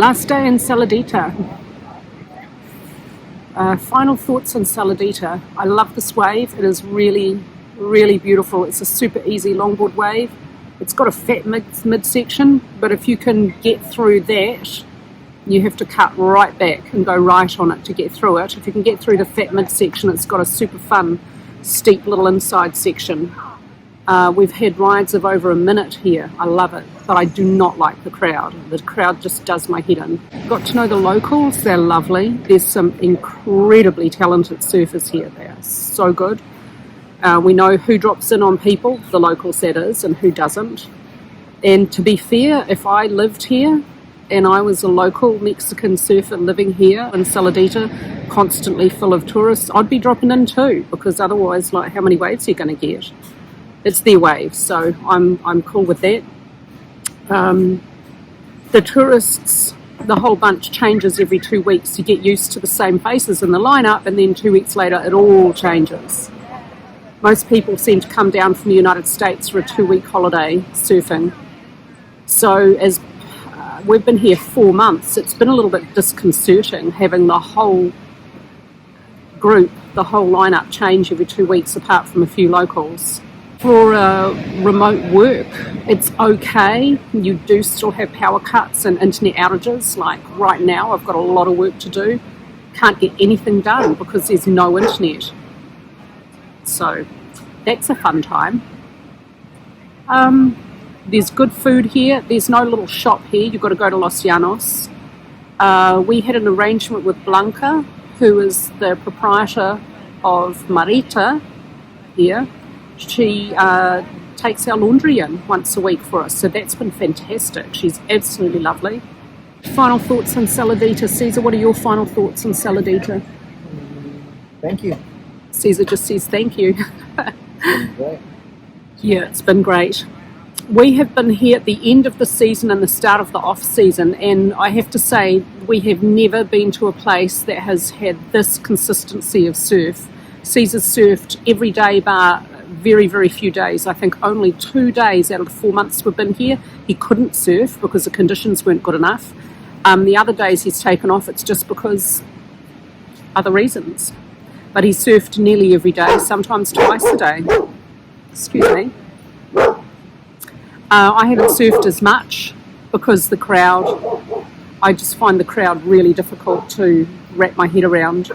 Last day in Saladita. Final thoughts on Saladita. I love this wave. It is really, really beautiful. It's a super easy longboard wave. It's got a fat midsection, but if you can get through that, you have to cut right back and go right on it to get through it. If you can get through the fat midsection, it's got a super fun, steep little inside section. We've had rides of over a minute here. I love it, but I do not like the crowd. The crowd just does my head in. Got to know the locals. They're lovely. There's some incredibly talented surfers here. They are so good. We know who drops in on people, the locals that is, and who doesn't. And to be fair, if I lived here and I was a local Mexican surfer living here in Saladita, constantly full of tourists, I'd be dropping in too, because otherwise, like, how many waves are you going to get? It's their wave, so I'm cool with that. The tourists, the whole bunch changes every 2 weeks. You get used to the same faces in the lineup, and then 2 weeks later it all changes. Most people seem to come down from the United States for a 2-week holiday surfing. So as we've been here 4 months, it's been a little bit disconcerting having the whole group, the whole lineup change every 2 weeks apart from a few locals. For remote work, it's okay. You do still have power cuts and internet outages. Like right now, I've got a lot of work to do. Can't get anything done because there's no internet. So that's a fun time. There's good food here. There's no little shop here. You've got to go to Los Llanos. We had an arrangement with Blanca, who is the proprietor of Marita here. She takes our laundry in once a week for us, so that's been fantastic. She's absolutely lovely. Final thoughts on Saladita. Caesar, what are your final thoughts on Saladita? Thank you. Caesar just says thank you. Great. Yeah, it's been great. We have been here at the end of the season and the start of the off-season, and I have to say we have never been to a place that has had this consistency of surf. Caesar's surfed every day bar very, very few days. I think only 2 days out of the 4 months we've been here, he couldn't surf because the conditions weren't good enough. The other days he's taken off, it's just because other reasons. But he surfed nearly every day, sometimes twice a day. Excuse me. I haven't surfed as much because the crowd, I just find the crowd really difficult to wrap my head around.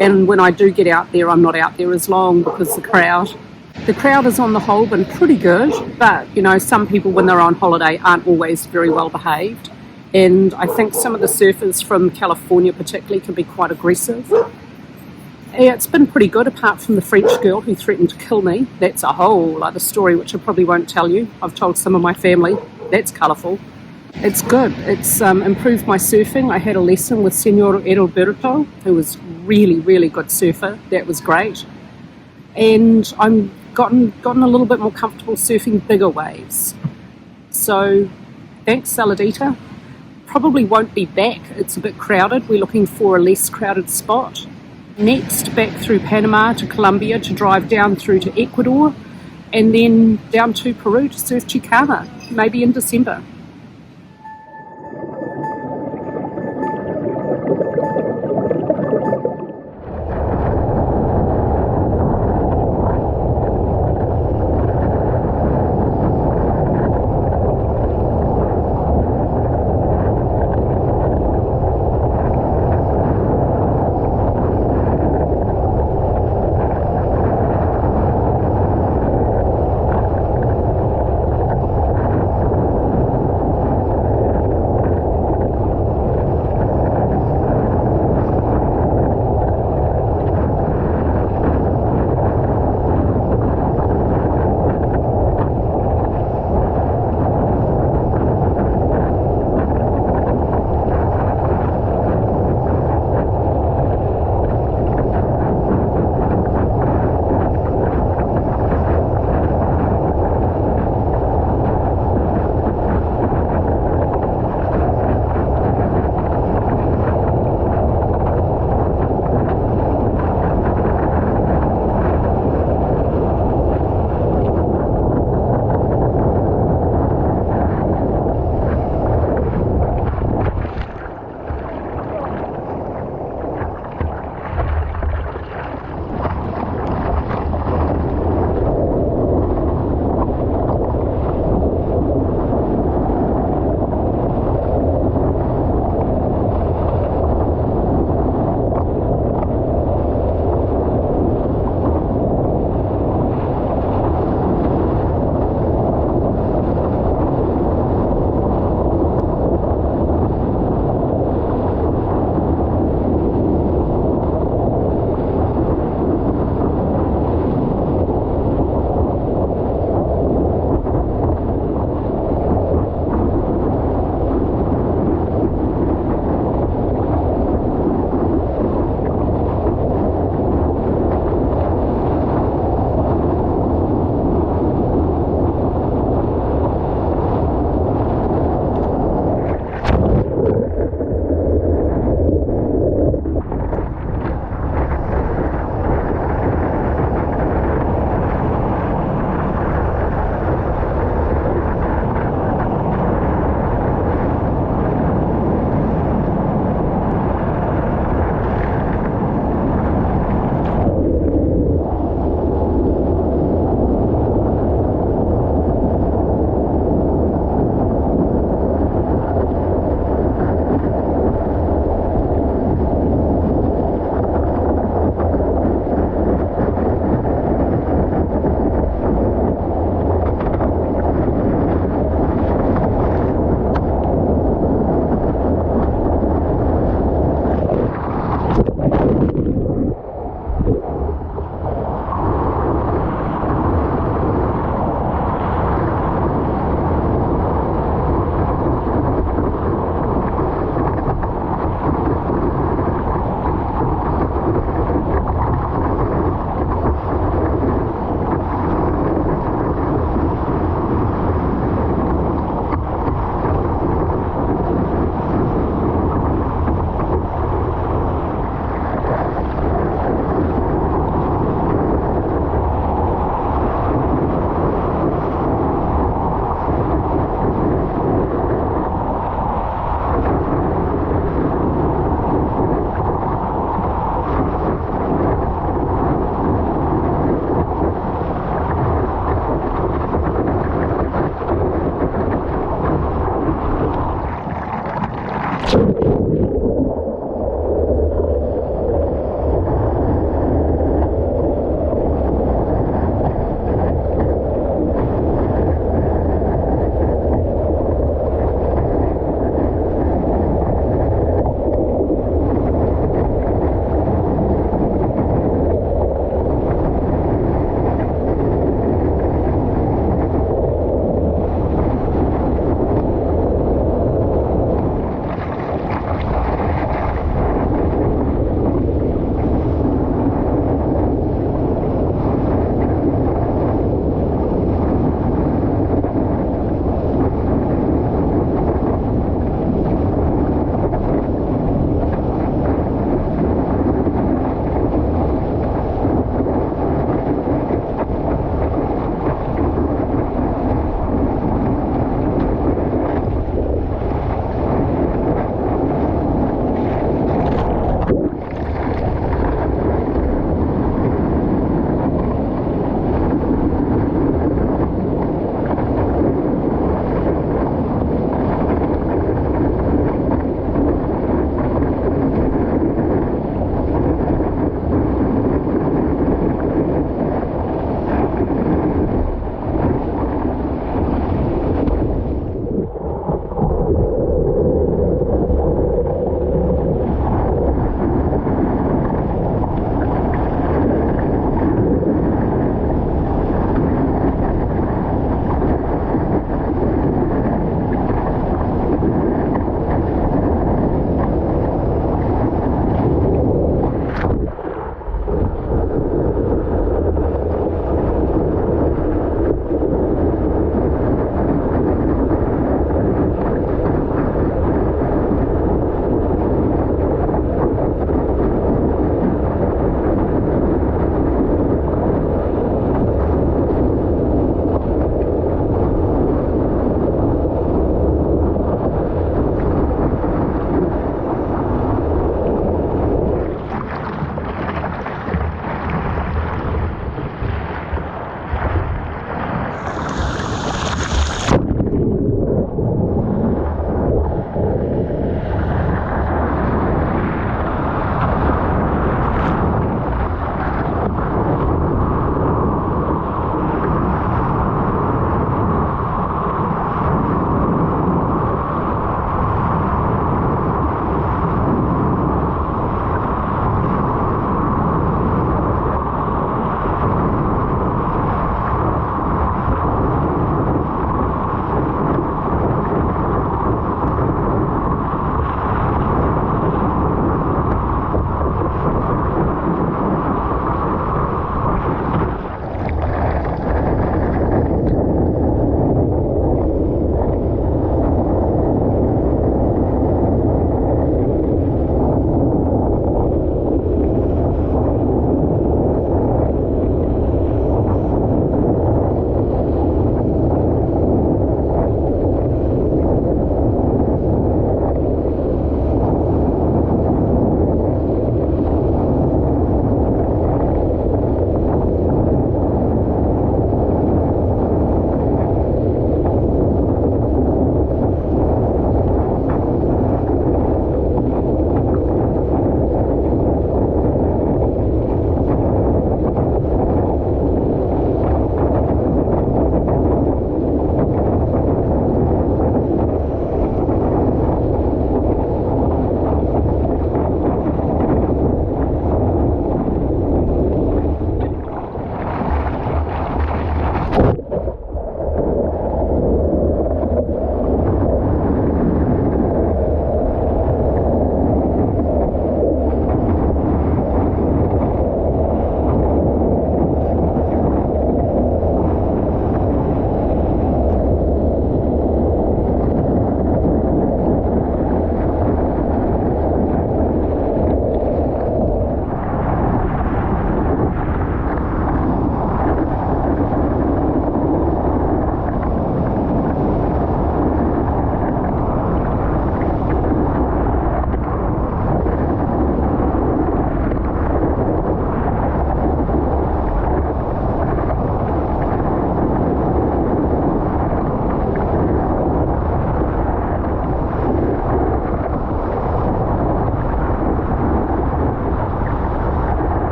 And when I do get out there, I'm not out there as long because the crowd has on the whole been pretty good, but you know, some people when they're on holiday aren't always very well behaved. And I think some of the surfers from California particularly can be quite aggressive. Yeah, it's been pretty good apart from the French girl who threatened to kill me. That's a whole other story which I probably won't tell you. I've told some of my family. That's colourful. It's good. It's improved my surfing. I had a lesson with Senor Edelberto, who was really, really good surfer. That was great. And I'm gotten a little bit more comfortable surfing bigger waves. So thanks, Saladita. Probably won't be back. It's a bit crowded. We're looking for a less crowded spot. Next, back through Panama to Colombia to drive down through to Ecuador, and then down to Peru to surf Chicana, maybe in December.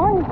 Bye.